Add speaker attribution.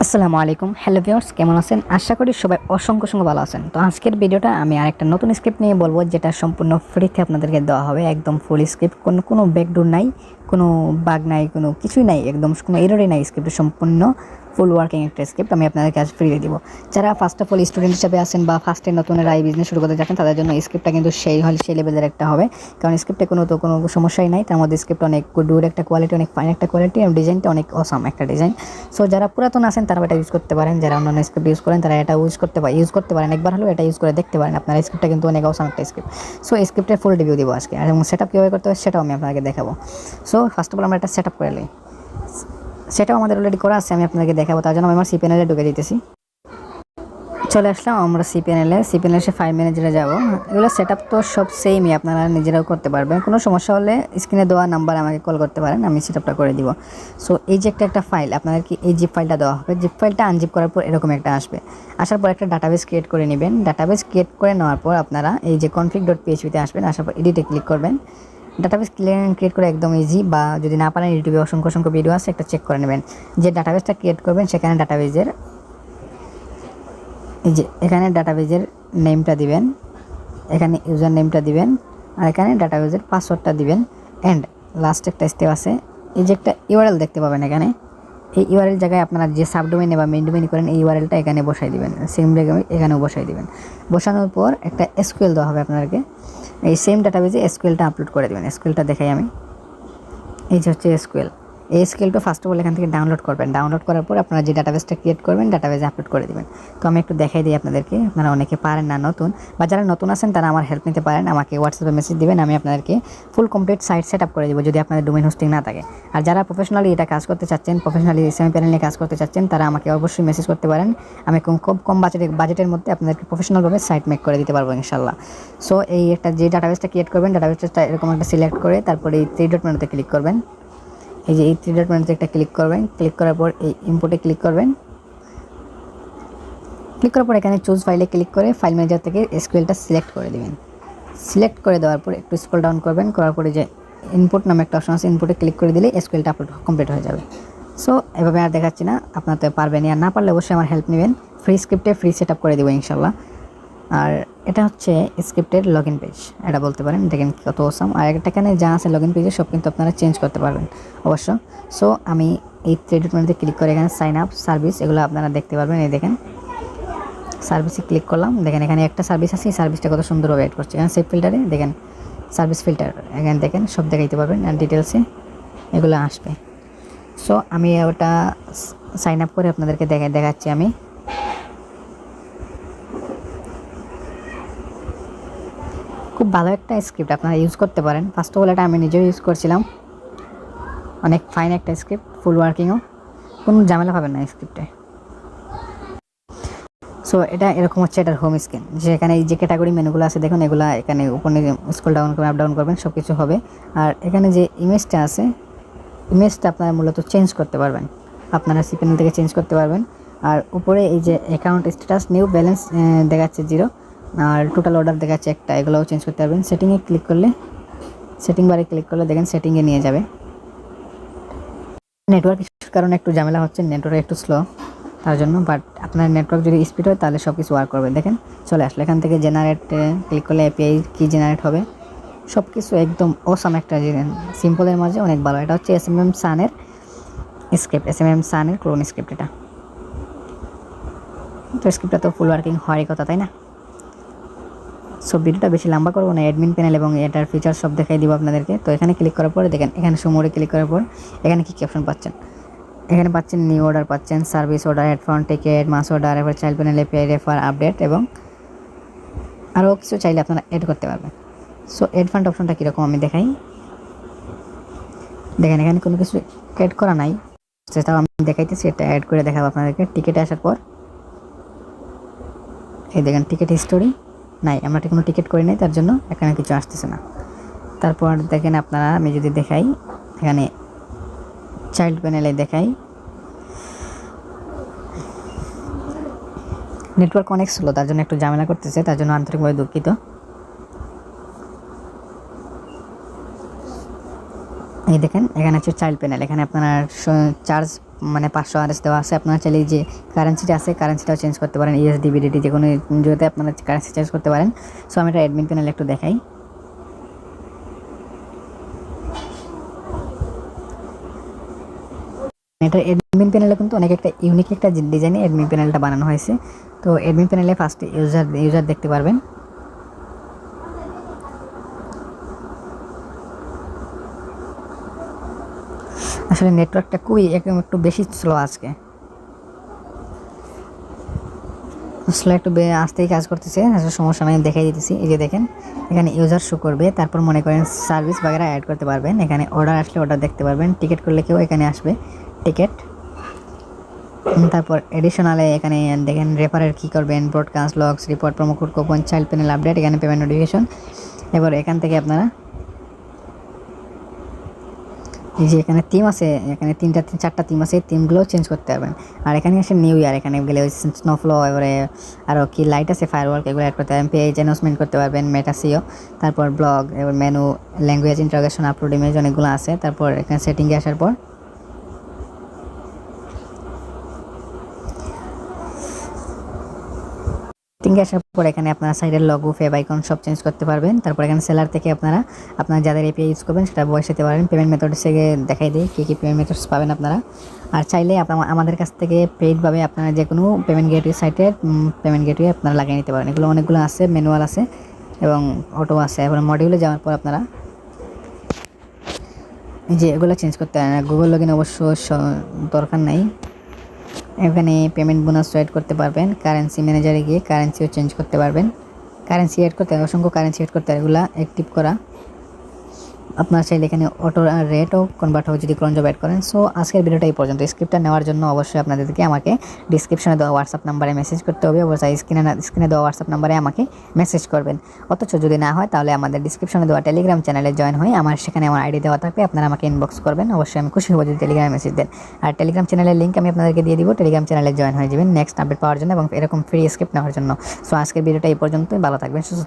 Speaker 1: আসসালামু আলাইকুম, hello viewers, কেমন আছেন? আশা করি সবাই অসংখ্য ভালো আছেন। তো আজকের ভিডিওটা আমি আরেকটা নতুন স্ক্রিপ্ট নিয়ে বলবো, যেটা সম্পূর্ণ ফ্রিতে আপনাদেরকে দেওয়া হবে। একদম ফুল স্ক্রিপ্ট, কোনো ব্যাকডোর নাই, কোনো বাগ নাই, কোনো কিছুই নাই, একদম কোনো এররই নাই। স্ক্রিপ্টের সম্পূর্ণ ফুল ওয়ার্কিং একটা স্ক্রিপ্ট আমি আপনাদেরকে আজ ফ্রিতে দিব। যারা ফার্স্ট অফ অল স্টুডেন্ট হিসেবে আছেন বা ফার্স্টে নতুনরা এই বিজনেস শুরু করতে যাচ্ছেন, তাদের জন্য স্ক্রিপ্টটা কিন্তু সেই লেভেলের একটা হবে। কারণ স্ক্রিপ্টে কোনো সমস্যাই নাই। তার মধ্যে স্ক্রিপ্ট অনেক গুড একটা কোয়ালিটি, অনেক ফাইন একটা কোয়ালিটি, এবং ডিজাইনটা অনেক অসাম একটা ডিজাইন। সো যারা পুরাতন আছেন তারা এটা ইউজ করতে পারেন, যারা অন্যান্য স্ক্রিপ্ট ইউজ করেন তারা এটা ইউজ করতে পারেন, একবার হলেও এটা ইউজ করে দেখতে পারেন। আপনার স্ক্রিপ্টটা কিন্তু অনেক অসাম একটা স্ক্রিপ্ট। সো এই স্ক্রিপ্টের ফুল রিভিউ দিব আজকে, এবং সেটআপ কীভাবে করতে হবে সেটাও আমি আপনাকে দেখাবো। সো ফার্স্ট অফ অল আমরা এটা সেটআপ করে নিই। সেটাও আমাদের অলরেডি করা আছে, আমি আপনাকে দেখাবো। তার জন্য আমি আমার সি প্যানেলে ঢুকে দিতেছি। চলে আসলাম আমরা সি প্যানেলে এসে ফাইল ম্যানেজারে যাব। এগুলো সেটআপ তো সব সেমই, আপনারা নিজেরাও করতে পারবেন। কোনো সমস্যা হলে স্ক্রিনে দেওয়া নাম্বার আমাকে কল করতে পারেন, আমি সেটআপটা করে দিব। সো এই যে একটা ফাইল আপনাদের কি এই জিপ ফাইলটা দেওয়া হবে। জিপ ফাইলটা আনজিপ করার পর এরকম একটা আসবে। আসার পর একটা ডাটাবেস ক্রিয়েট করে নেবেন। ডাটাবেস ক্রিয়েট করে নেওয়ার পর আপনারা এই যে config.php তে আসবেন। আসার পর এডিটে ক্লিক করবেন। ডাটাবেস ক্রিয়েট করে একদম ইজি, বা যদি না পারেন ইউটিউবে অসংখ্য ভিডিও আছে, একটা চেক করে নেবেন। যে ডাটাবেসটা ক্রিয়েট করবেন সেখানে ডাটাবেজের এই যে এখানে ডাটাবেজের নেমটা দিবেন, এখানে ইউজার নেমটা দিবেন, আর এখানে ডাটাবেজের পাসওয়ার্ডটা দিবেন। অ্যান্ড লাস্ট একটা স্টেপ আছে, এই যে একটা ইউআরএল দেখতে পাবেন এখানে। এই ইউআরএল জায়গায় আপনারা যে সাবডোমেইনে বা মেইন ডোমেইনে করেন এই ইউআরএলটা এখানে বসাই দিবেন, সেম জায়গায় এখানেও বসাই দিবেন। বসানোর পর একটা এসকিউএল দেওয়া হবে আপনাদেরকে। এই সেম ডাটাবেজে এসকিউএলটা আপলোড করে দেবেন। এসকিউএলটা দেখাই আমি। এই যে হচ্ছে এসকিউএল। এই স্কেলটা ফার্স্ট অফ অল এখান থেকে ডাউনলোড করবেন। ডাউনলোড করার পর আপনারা যে ডাটাবেসটা ক্রিয়েট করবেন ডাটাবেসে আপলোড করে দিবেন। তো আমি একটু দেখাই দিই আপনাদেরকে, আপনারা অনেকে পারেন না নতুন, বা যারা নতুন আছেন তারা আমার হেল্প নিতে পারেন। আমাকে হোয়াটসঅ্যাপে মেসেজ দিবেন, আমি আপনাদেরকে full complete site set up করে দেবো যদি আপনাদের ডোমেইন হোস্টিং না থাকে। আর যারা প্রফেশনালি এটা কাজ করতে চাচ্ছেন, প্রফেশনালি সেমি প্যানেল নিয়ে কাজ করতে চাচ্ছেন, তারা আমাকে অবশ্যই মেসেজ করতে পারেন। আমি খুব কম বাজেটের মধ্যে আপনাদেরকে প্রফেশনালভাবে সাইট মেক করে দিতে পারবো ইনশাল্লাহ। সো এই একটা যে ডাটাবেসটা ক্রিয়েট করবেন, ডাটাবেসটা এরকম একটা সিলেক্ট করে তারপরে এই 3 ডট মেনুতে ক্লিক করবেন। এই যে এই 3 ডট মেনুতে একটা ক্লিক করবেন। ক্লিক করার পর এই ইম্পোর্টে ক্লিক করবেন। ক্লিক করার পর এখানে চুজ ফাইলে ক্লিক করে ফাইল ম্যানেজার থেকে এসকিউএলটা সিলেক্ট করে দিবেন। সিলেক্ট করে দেওয়ার পর একটু স্ক্রল ডাউন করবেন, করার পরে যে ইনপুট নামে একটা অপশন আছে, ইনপুটে ক্লিক করে দিলে এসকিউএলটা আপলোড কমপ্লিট হয়ে যাবে। সো এভাবে আর দেখাচ্ছি না, আপনারা তো পারবেনই, আর না পারলে অবশ্যই আমার হেল্প নেবেন। ফ্রি স্ক্রিপ্টে ফ্রি সেট আপ করে দেবো ইনশাল্লাহ। আর এটা হচ্ছে স্ক্রিপ্টের লগ ইন পেজ, এটা বলতে পারেন। দেখেন কত অসাম। আর এখানে যা আছে লগ ইন পেজে সব কিন্তু আপনারা চেঞ্জ করতে পারবেন অবশ্য। সো আমি এই 3 ডট মেনুতে ক্লিক করে এখানে সাইন আপ সার্ভিস এগুলো আপনারা দেখতে পারবেন। এই দেখেন সার্ভিসে ক্লিক করলাম, দেখেন এখানে একটা সার্ভিস আছে, এই সার্ভিসটা কত সুন্দরভাবে অ্যাড করছে। এখানে সেভ ফিল্টারে দেখেন সার্ভিস ফিল্টার, এখানে দেখেন সব দেখাইতে পারবেন, আর ডিটেলসে এগুলো আসবে। সো আমি ওটা সাইন আপ করে আপনাদেরকে দেখাচ্ছি আমি। খুব ভালো একটা স্ক্রিপ্ট, আপনারা ইউজ করতে পারেন। ফার্স্ট অফ অল এটা আমি নিজেও ইউজ করছিলাম, অনেক ফাইন একটা স্ক্রিপ্ট, ফুল ওয়ার্কিংও, কোনো ঝামেলা পাবেন না স্ক্রিপ্টে। সো এটা এরকম হচ্ছে এটার হোম স্ক্রিন, যেখানে এই যে ক্যাটাগরি মেনুগুলো আছে দেখুন, এগুলো এখানে উপরে স্ক্রল ডাউন করবেন, আপ ডাউন করবেন, সব কিছু হবে। আর এখানে যে ইমেজটা আছে, ইমেজটা আপনারা মূলত চেঞ্জ করতে পারবেন, আপনারা সি প্যানেল থেকে চেঞ্জ করতে পারবেন। আর উপরে এই যে অ্যাকাউন্ট স্ট্যাটাস নিউ ব্যালেন্স দেখাচ্ছে 0, আর টোটাল অর্ডার দেখাচ্ছে 1টা, এগুলোও চেঞ্জ করতে পারবেন। সেটিংয়ে ক্লিক করলে, সেটিং বারে ক্লিক করলে দেখেন সেটিংয়ে নিয়ে যাবে। নেটওয়ার্ক ইস্যুর কারণে একটু ঝামেলা হচ্ছে, নেটওয়ার্ক একটু স্লো তার জন্য, বাট আপনার নেটওয়ার্ক যদি স্পিড হয় তাহলে সব কিছু ওয়ার্ক করবে। দেখেন চলে আসলো, এখান থেকে জেনারেট ক্লিক করলে এপিআই কি জেনারেট হবে, সব কিছু একদম অসাম একটা সিম্পলের মাঝে অনেক ভালো। এটা হচ্ছে এসএমএম সানের স্ক্রিপ্ট, এসএমএম সানের ক্লোন স্ক্রিপ্ট এটা। তো স্ক্রিপ্টটা তো ফুল ওয়ার্কিং হওয়ারই কথা, তাই না? সো ভিডিওটা বেশি লম্বা করবো না, অ্যাডমিন প্যানেল এবং এটার ফিচার সব দেখাই দিব আপনাদেরকে। তো এখানে ক্লিক করার পরে দেখেন এখানে সুমোরে ক্লিক করার পর এখানে কী অপশন পাচ্ছেন। এখানে পাচ্ছেন নিউ অর্ডার, পাচ্ছেন সার্ভিস অর্ডার, হেডফোন টিকেট, মাস অর্ডার, এবার child panel API refer update, এবং আরও কিছু চাইলে আপনারা অ্যাড করতে পারবেন। সো অ্যাড ফান্ড অপশনটা কীরকম আমি দেখাই। দেখেন এখানে কোনো কিছু অ্যাড করা নাই, সেটাও আমি দেখাইতেছি, এটা অ্যাড করে দেখাবো আপনাদেরকে। টিকেটে আসার পর এই দেখেন টিকিট হিস্টোরি নাই, আমরা কোনো টিকিট করি নাই, তার জন্য এখানে কিছু আসতেছে না। তারপর দেখেন আপনারা, আমি যদি দেখাই এখানে চাইল্ড প্যানেলে দেখাই, নেটওয়ার্ক অনেক স্লো, তার জন্য একটু ঝামেলা করতেছে, তার জন্য আন্তরিকভাবে দুঃখিত। এই দেখেন এখানে হচ্ছে চাইল্ড প্যানেল, এখানে আপনার চার্জ মানে 500 আরএস দেওয়া আছে। আপনারা চাইলে যে কারেন্সিটা আছে কারেন্সিটাও চেঞ্জ করতে পারেন, ইউএসডি বিডিটি যে কোনো যেতে আপনারা কারেন্সি চেঞ্জ করতে পারেন। সো আমি এটা অ্যাডমিন প্যানেল একটু দেখাই। এটা অ্যাডমিন প্যানেলে কিন্তু অনেক একটা ইউনিক একটা ডিজাইনে অ্যাডমিন প্যানেলটা বানানো হয়েছে। তো অ্যাডমিন প্যানেলে ফার্স্টে ইউজার দেখতে পারবেন। আসলে নেটওয়ার্কটা খুবই একটু বেশি স্লো আজকে, স্লো একটু আসতেই কাজ করতেছে। আসলে সমস্যা নাই, দেখাই দিতেছি। এই যে দেখেন এখানে ইউজার শো করবে, তারপর মনে করেন সার্ভিস বাগেরা অ্যাড করতে পারবেন। এখানে অর্ডার আসলে অর্ডার দেখতে পারবেন, টিকিট করলে কেউ এখানে আসবে টিকিট। তারপর এডিশনালে এখানে দেখেন রেফারের কী করবেন, broadcast, logs, report, promo code, coupon, child panel update, এখানে পেমেন্ট নোটিফিকেশন। এবার এখান থেকে আপনারা এই যে এখানে থিম আছে, এখানে 4টা থিম আছে, থিমগুলো চেঞ্জ করতে পারবেন। আর এখানে আসে নিউ ইয়ার, এখানে গেলে স্নোফ্লো, এবারে আরও কি লাইট আছে, ফায়ারওয়ার্ক, এগুলো অ্যাড করতে পারবেন। পেজ অ্যানাউন্সমেন্ট করতে পারবেন, মেটাসিও, তারপর ব্লগ, এবার menu, language interrogation, upload image, অনেকগুলো আছে। তারপর এখানে সেটিংয়ে আসার পর আসার পর এখানে আপনারা সাইডের লগো, ফেভ আইকন সব চেঞ্জ করতে পারবেন। তারপর এখানে সেলার থেকে আপনারা যাদের এপিআই ইউজ করবেন সেটা বসাতে পারেন। পেমেন্ট মেথড থেকে দেখাই দিই কী কী পেমেন্ট মেথডস পাবেন আপনারা। আর চাইলে আমাদের কাছ থেকে পেইডভাবে আপনারা যে কোনো পেমেন্ট গেটওয়ে সাইটের পেমেন্ট গেটওয়ে আপনারা লাগিয়ে নিতে পারেন। এগুলো অনেকগুলো আছে, ম্যানুয়াল আছে এবং অটো আছে। এবার মডিউলে যাওয়ার পর আপনারা এই যে এগুলো চেঞ্জ করতে পারেন। গুগল লগইন অবশ্য দরকার নাই। এখানে পেমেন্ট বোনাস অ্যাড করতে পারবেন, কারেন্সি ম্যানেজারে গিয়ে কারেন্সিও চেঞ্জ করতে পারবেন। কারেন্সি অ্যাড করতে অসংখ্য কারেন্সি অ্যাড করতে এগুলো অ্যাক্টিভ করা। আপনারা চাইলে এখানে অটো রেটও কনভার্ট হবে যদি ক্রন জব অ্যাড করেন। সো আজকের ভিডিওটা এই পর্যন্ত। স্ক্রিপ্টটা নেওয়ার জন্য অবশ্যই আপনাদেরকে আমাকে ডিসক্রিপশনে দেওয়া হোয়াটসঅ্যাপ নাম্বারে মেসেজ করতে হবে, অবশ্যই স্ক্রিনে দেওয়া হোয়াটসঅ্যাপ নাম্বারে আমাকে মেসেজ করবেন। অথচ যদি না হয় তাহলে আমাদের ডিসক্রিপশনে দেওয়া টেলিগ্রাম চ্যানেলে জয়েন হয়ে সেখানে আমার আইডি দেওয়া থাকবে, আপনারা আমাকে ইনবক্স করবেন। অবশ্যই আমি খুশি হব যদি টেলিগ্রামে মেসেজ দেন। আর টেলিগ্রাম চ্যানেলের লিঙ্ক আমি আপনাদেরকে দিয়ে দিব, টেলিগ্রাম চ্যানেলে জয়েন হয়ে যাবেন নেক্সট আপডেট পাওয়ার জন্য এবং এরকম ফ্রি স্ক্রিপ্ট নেওয়ার জন্য। সো আজকের ভিডিওটা এই পর্যন্তই। ভালো থাকবেন, সুস্থ